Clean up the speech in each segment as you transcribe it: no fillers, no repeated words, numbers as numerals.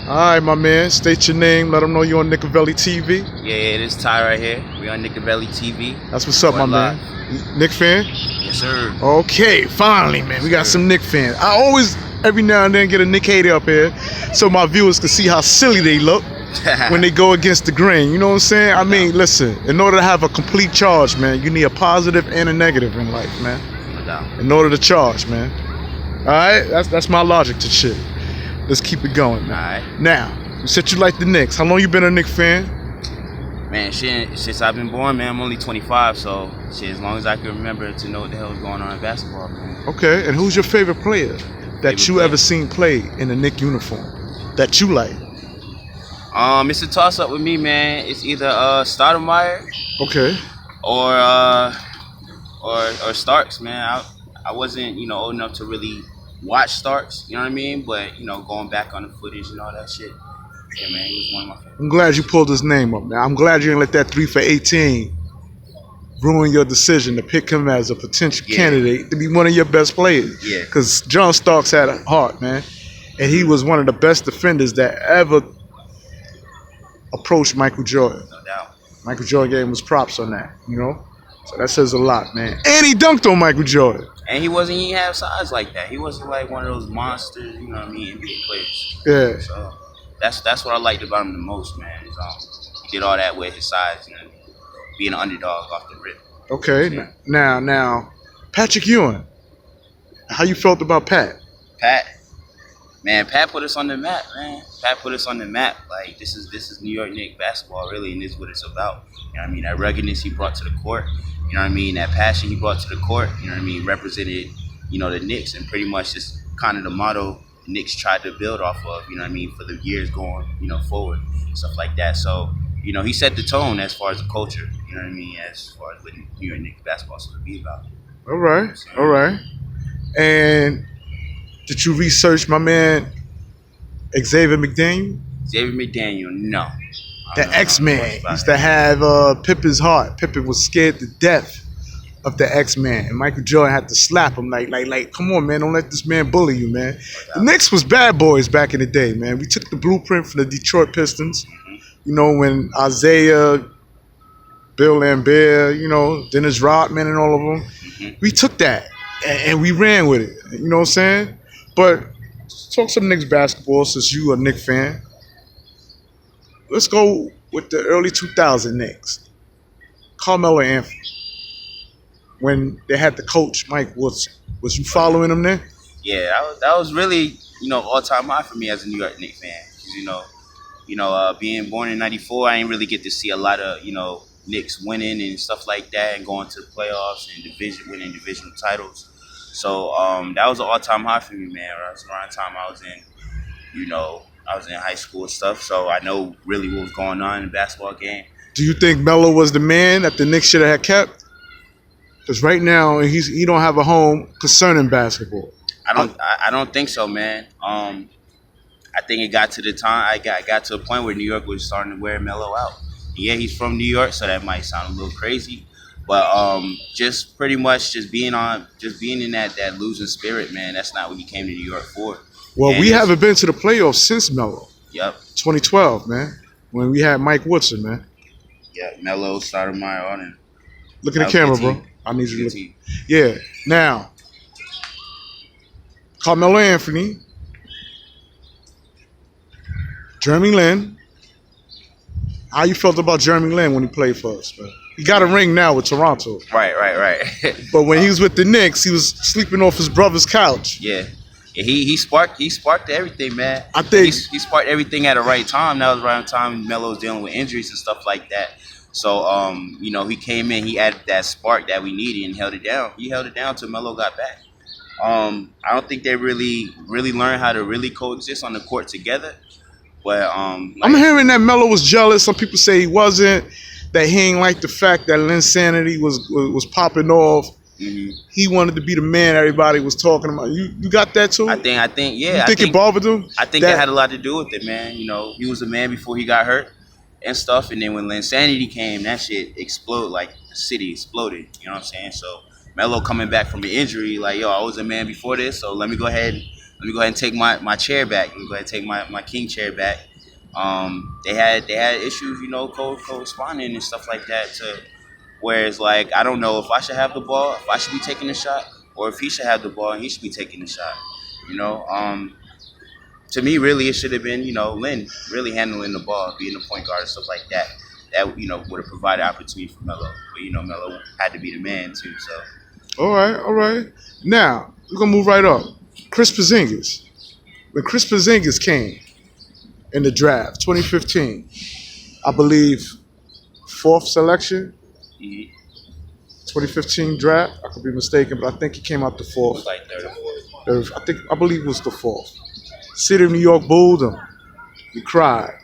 All right, my man. State your name. Let them know you're on Nickavelli TV. Yeah, this Ty right here. We on Nickavelli TV. That's what's up, my man. Nick fan? Yes, sir. Okay, finally, man. We got some Nick fans. I always, every now and then, get a Nick hater up here so my viewers can see how silly they look when they go against the grain. You know what I'm saying? I mean, listen, in order to have a complete charge, man, you need a positive and a negative in life, man. No doubt. In order to charge, man. All right? That's my logic to shit. Let's keep it going, man. All right. Now, you said you like the Knicks. How long you been a Knicks fan? Man, shit, since I've been born, man, I'm only 25, so shit, as long as I can remember to know what the hell is going on in basketball, man. Okay, and who's your favorite player that you ever seen play in a Knicks uniform that you like? It's a toss-up with me, man. It's either Stoudemire, okay, or Starks, man. I wasn't, old enough to really watch Starks, you know what I mean? But, going back on the footage and all that shit, yeah, man, he was one of my favorites. I'm glad you pulled his name up, man. I'm glad you didn't let that 3 for 18 ruin your decision to pick him as a potential candidate to be one of your best players. Yeah. Because John Starks had a heart, man. And he was one of the best defenders that ever approached Michael Jordan. No doubt. Michael Jordan gave him his props on that, So that says a lot, man. And he dunked on Michael Jordan. And he didn't have size like that. He wasn't like one of those monsters, you know what I mean, NBA players. Yeah. So that's what I liked about him the most, man. Is he did all that with his size, being an underdog off the rip. Okay. Yeah. Now, Patrick Ewing. How you felt about Pat? Pat put us on the map, man. Pat put us on the map. Like this is New York Knicks basketball, really, and this is what it's about. You know what I mean? That ruggedness he brought to the court. You know what I mean? That passion he brought to the court. You know what I mean? Represented, the Knicks, and pretty much just kind of the motto the Knicks tried to build off of. You know what I mean? For the years going, forward, stuff like that. So, he set the tone as far as the culture. You know what I mean? As far as what New York Knicks basketball is supposed to be about. All right. And did you research my man Xavier McDaniel? Xavier McDaniel, no. The X-Man used to have Pippen's heart. Pippen was scared to death of the X-Man. And Michael Jordan had to slap him like, come on, man, don't let this man bully you, man. The Knicks was bad boys back in the day, man. We took the blueprint from the Detroit Pistons. When Isaiah, Bill Lambert, Dennis Rodman and all of them. We took that and we ran with it. You know what I'm saying? But let's talk some Knicks basketball since you a Knicks fan. Let's go with the early 2000 Knicks. Carmelo Anthony. When they had the coach, Mike Woodson. Was you following him there? Yeah, that was really, all-time high for me as a New York Knicks fan. Being born in '94, I didn't really get to see a lot of, Knicks winning and stuff like that and going to the playoffs and winning divisional titles. So that was an all-time high for me, man. It was around the time I was in high school and stuff, so I know really what was going on in the basketball game. Do you think Melo was the man that the Knicks should have kept? Because right now he don't have a home concerning basketball. I don't think so, man. I think it got to the time I got to a point where New York was starting to wear Melo out. Yeah, he's from New York, so that might sound a little crazy, but just pretty much just being in that losing spirit, man. That's not what he came to New York for. Well, we haven't been to the playoffs since Melo. Yep. 2012, man, when we had Mike Woodson, man. Yeah, Melo, Stoudemire on him. Look at the camera, bro. I need you to look. Yeah. Now, Carmelo Anthony, Jeremy Lin. How you felt about Jeremy Lin when he played for us, man? He got a ring now with Toronto. Right. But when he was with the Knicks, he was sleeping off his brother's couch. Yeah. He sparked everything, man. I think he sparked everything at the right time. That was around the time Melo was dealing with injuries and stuff like that. So, he came in, he added that spark that we needed and held it down. He held it down till Melo got back. I don't think they really learned how to really coexist on the court together. But I'm hearing that Melo was jealous. Some people say he wasn't. That he ain't like the fact that Linsanity was popping off. Mm-hmm. He wanted to be the man everybody was talking about. You got that too? I think, yeah. You think it bothered him? I think that had a lot to do with it, man. He was a man before he got hurt and stuff. And then when Linsanity came, that shit exploded, like the city exploded. You know what I'm saying? So Melo coming back from an injury, like, I was a man before this, so let me go ahead and let me go ahead and take my chair back. Let me go ahead and take my king chair back. They had issues, corresponding and stuff like that. To whereas like I don't know if I should have the ball, if I should be taking the shot, or if he should have the ball and he should be taking the shot. To me, really, it should have been Lynn really handling the ball, being the point guard and stuff like that. That would have provided opportunity for Melo, but Melo had to be the man too. So. All right. Now we're gonna move right up. Chris Porzingis. When Chris Porzingis came in the draft, 2015, I believe 4th selection. 2015 draft. I could be mistaken, but I think he came out the 4th. It was like 3rd or 4th. I believe it was the 4th. City of New York booed him. He cried.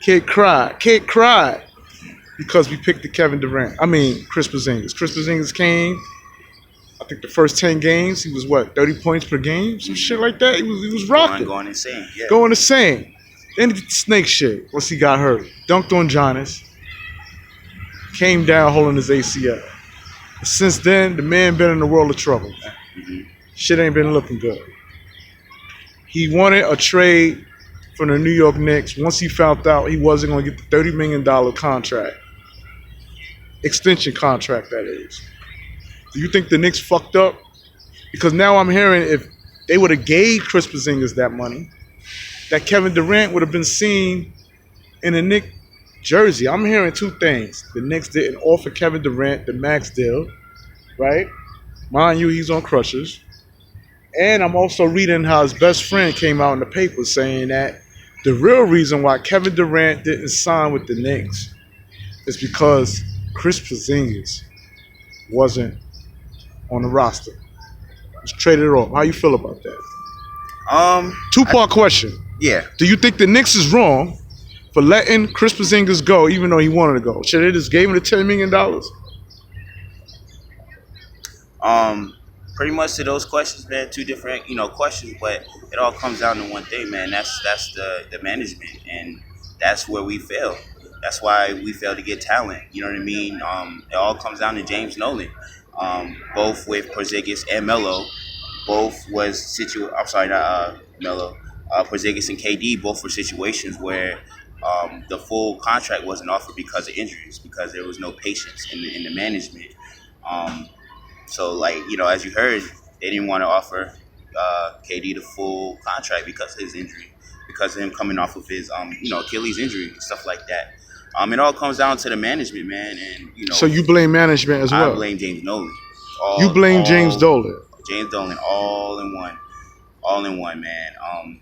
Kid cried because we picked the Chris Porzingis. Chris Porzingis came. I think the first 10 games, he was 30 points per game? Some shit like that. He was rocking. Going insane, yeah. Going insane. Then he did the snake shit once he got hurt. Dunked on Giannis. Came down holding his ACL. Since then, the man been in a world of trouble. Shit ain't been looking good. He wanted a trade from the New York Knicks once he found out he wasn't going to get the $30 million contract. Extension contract, that is. Do you think the Knicks fucked up? Because now I'm hearing if they would have gave Chris Porzingis that money, that Kevin Durant would have been seen in a Knicks jersey. I'm hearing two things. The Knicks didn't offer Kevin Durant the max deal, right? Mind you, he's on crutches. And I'm also reading how his best friend came out in the paper saying that the real reason why Kevin Durant didn't sign with the Knicks is because Chris Porzingis wasn't on the roster. Was traded off. How you feel about that? Two-part question. Yeah. Do you think the Knicks is wrong for letting Chris Porzingis go even though he wanted to go? Should they just gave him the $10 million? Pretty much to those questions, man, two different, questions, but it all comes down to one thing, man. That's the management, and that's where we fail. That's why we fail to get talent. You know what I mean? It all comes down to James Nolan. Both with Porzingis and Melo, both was Melo. Porzingis and KD both were situations where the full contract wasn't offered because of injuries, because there was no patience in the management. So, as you heard, they didn't want to offer KD the full contract because of his injury, because of him coming off of his, Achilles injury and stuff like that. It all comes down to the management, man. And, So you blame management as well? I blame James Nolan. You blame James Dolan? James Dolan, all in one. All in one, man.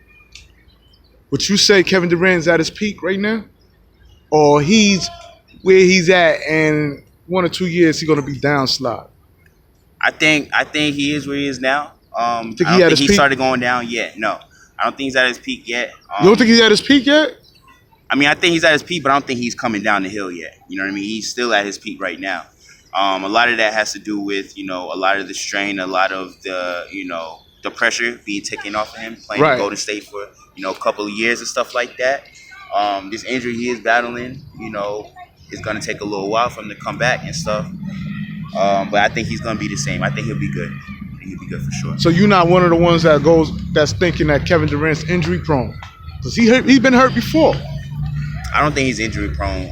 Would you say Kevin Durant's at his peak right now? Or he's where he's at and 1 or 2 years he's going to be downslide? I think he is where he is now. I don't think he started going down yet. No. I don't think he's at his peak yet. You don't think he's at his peak yet? I mean, I think he's at his peak, but I don't think he's coming down the hill yet. You know what I mean? He's still at his peak right now. A lot of that has to do with, a lot of the strain, a lot of the, the pressure being taken off of him, playing in Golden State for, a couple of years and stuff like that. This injury he is battling, is going to take a little while for him to come back and stuff. But I think he's going to be the same. I think he'll be good. I think he'll be good for sure. So you're not one of the ones that's thinking that Kevin Durant's injury prone? Because he's been hurt before. I don't think he's injury prone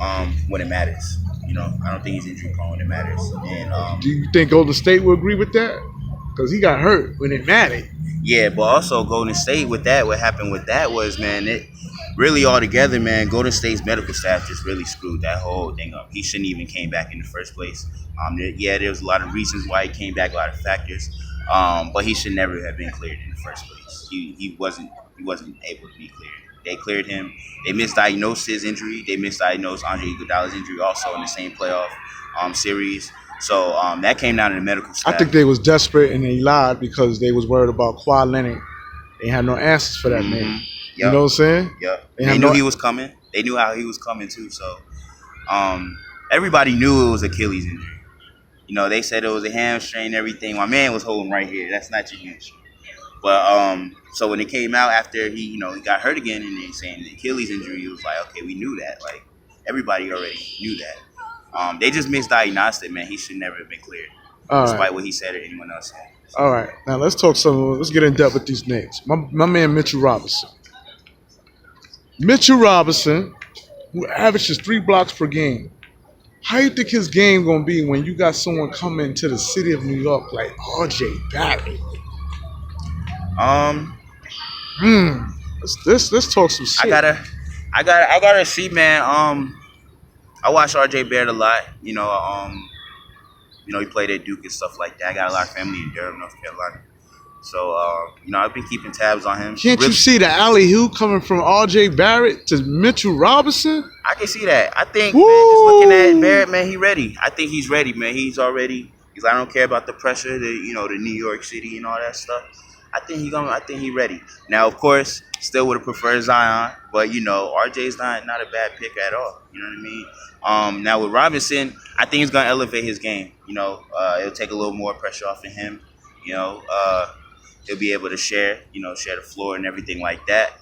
when it matters. I don't think he's injury prone when it matters. And do you think Golden State will agree with that? Because he got hurt when it mattered. Yeah, but also Golden State with that, what happened with that was, man, it really altogether, man, Golden State's medical staff just really screwed that whole thing up. He shouldn't even came back in the first place. There was a lot of reasons why he came back, a lot of factors. But he should never have been cleared in the first place. He wasn't able to be cleared. They cleared him. They misdiagnosed his injury. They misdiagnosed Andre Iguodala's injury also in the same playoff series. So that came down to the medical staff. I think they was desperate and they lied because they was worried about Kawhi Leonard. They had no answers for that man. Yep. You know what I'm saying? Yeah. They knew he was coming. They knew how he was coming too. So everybody knew it was Achilles injury. They said it was a hamstring and everything. My man was holding right here. That's not your hamstring. But so when it came out after he got hurt again and they saying the Achilles injury, it was like, okay, we knew that. Like everybody already knew that. They just misdiagnosed it, man. He should never have been cleared, despite what he said or anyone else said. All right, now let's talk some. Let's get in depth with these names. My man Mitchell Robinson. Mitchell Robinson, who averages 3 blocks per game. How you think his game gonna be when you got someone coming to the city of New York like R.J. Barrett? Let's talk some shit. I gotta see, man. I watch R.J. Barrett a lot. He played at Duke and stuff like that. I got a lot of family in Durham, North Carolina. So, I've been keeping tabs on him. Can't you see the alley-oop coming from R.J. Barrett to Mitchell Robinson? I can see that. I think, man, just looking at Barrett, man, he ready. I think he's ready, man. He's like, I don't care about the pressure, the New York City and all that stuff. I think he ready. Now, of course, still would have preferred Zion, but RJ's not a bad pick at all. You know what I mean? Now with Robinson, I think he's gonna elevate his game. It'll take a little more pressure off of him. He'll be able to share the floor and everything like that,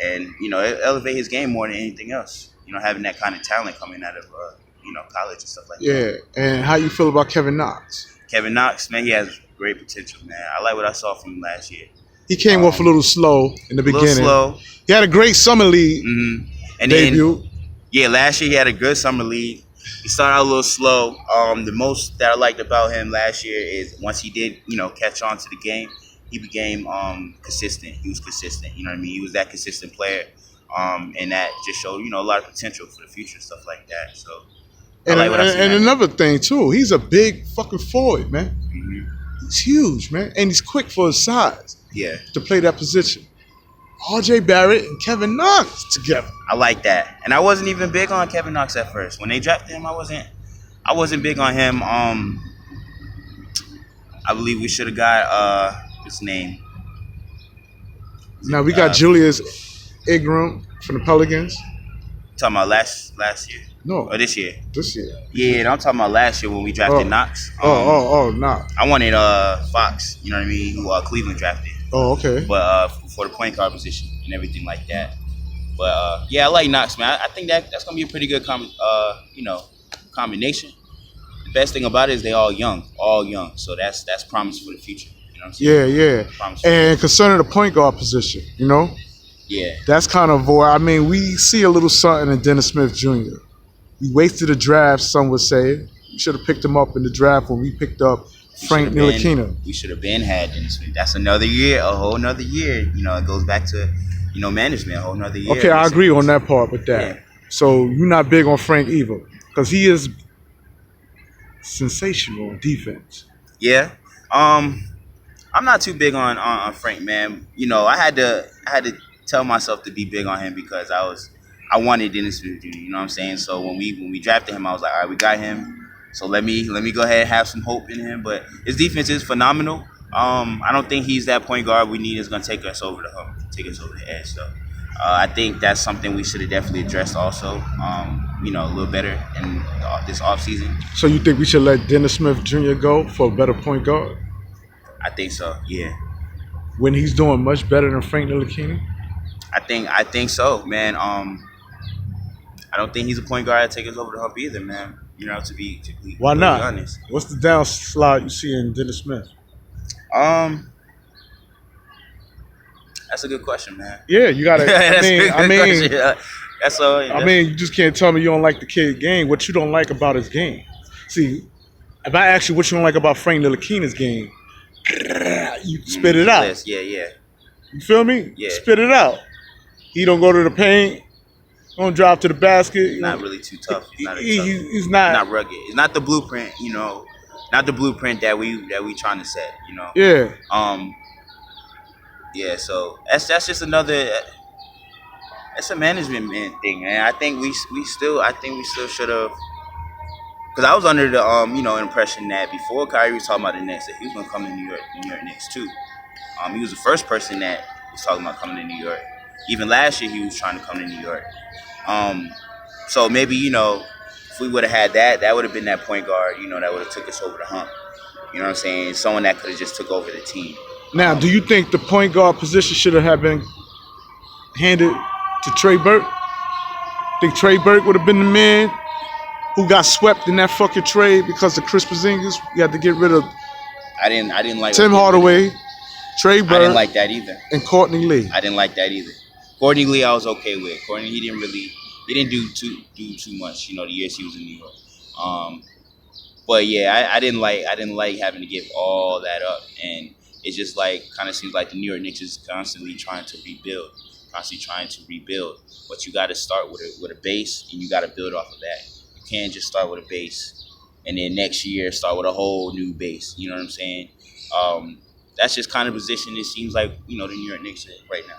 and it'll elevate his game more than anything else. Having that kind of talent coming out of college and stuff like that. Yeah, and how you feel about Kevin Knox? Kevin Knox, man, he has great potential, man. I like what I saw from him last year. He came off a little slow in the beginning. Slow. He had a great summer league and debut. Then, last year he had a good summer league. He started out a little slow. The most that I liked about him last year is once he did, catch on to the game, he became consistent. He was consistent. You know what I mean? He was that consistent player. And that just showed, a lot of potential for the future and stuff like that. So, and another thing, too, he's a big fucking forward, man. Mm-hmm. He's huge, man. And he's quick for his size. Yeah. To play that position. R.J. Barrett and Kevin Knox together. I like that. And I wasn't even big on Kevin Knox at first. When they drafted him, I wasn't big on him. I believe we should have got his name. Now we got Julius Ingram from the Pelicans. Talking about last year. No. Or this year. This year. Yeah, I'm talking about last year when we drafted Knox. Knox. I wanted Fox, you know what I mean, who Cleveland drafted. Oh, okay. But for the point guard position and everything like that. But I like Knox, man. I think that's gonna be a pretty good combination. The best thing about it is they all young. So that's promise for the future. You know what I'm saying? Yeah. And concerning the point guard position, Yeah. That's kind of void. I mean, we see a little something in Dennis Smith Jr. We wasted the draft, some would say. We should have picked him up in the draft when we picked up Frank Ntilikina. We should have had Dennis Smith. That's another year, a whole nother year. It goes back to, management, a whole nother year. Okay, I agree on that part with that. Yeah. So you're not big on Frank either, because he is sensational on defense. Yeah. I'm not too big on Frank, man. I had to tell myself to be big on him because I wanted Dennis Smith Jr. You know what I'm saying? So when we drafted him, I was like, all right, we got him. So let me go ahead and have some hope in him. But his defense is phenomenal. I don't think he's that point guard we need is going to take us over the hump, take us over the edge. So I think that's something we should have definitely addressed also. A little better in this offseason. So you think we should let Dennis Smith Jr. go for a better point guard? I think so. Yeah. When he's doing much better than Frank Ntilikina? I think so, man. I don't think he's a point guard that take us over the hump either, man. To be why not? Honest. What's the downslide you see in Dennis Smith? That's a good question, man. Yeah, you gotta. That's all. I mean, you just can't tell me you don't like the kid game. What you don't like about his game? See, if I ask you what you don't like about Frank Ntilikina's game, you spit it out. Yeah. You feel me? Yeah. Spit it out. He don't go to the paint. Don't drive to the basket. Not really too tough. He's not rugged. It's not the blueprint, not the blueprint that we trying to set, Yeah. Yeah. So that's just another. It's a management thing, man. I think we still should have. Because I was under the impression that before Kyrie was talking about the Knicks, that he was gonna come to New York Knicks too. He was the first person that was talking about coming to New York. Even last year, he was trying to come to New York. So maybe, if we would have had that would have been that point guard, that would have took us over the hump. You know what I'm saying? Someone that could have just took over the team. Now, do you think the point guard position should have been handed to Trey Burke? Think Trey Burke would have been the man who got swept in that fucking trade because of Chris Porzingis? You had to get rid of I didn't like Tim what they really Hardaway, did. Trey I didn't Burke, like that either. and Courtney Lee. I didn't like that either. Courtney Lee, I was okay with. Courtney, he didn't do too much. The years he was in New York. But yeah, I didn't like having to give all that up, and it's just like kind of seems like the New York Knicks is constantly trying to rebuild. But you got to start with a base, and you got to build off of that. You can't just start with a base, and then next year start with a whole new base. You know what I'm saying? That's just kind of position it seems like the New York Knicks are right now.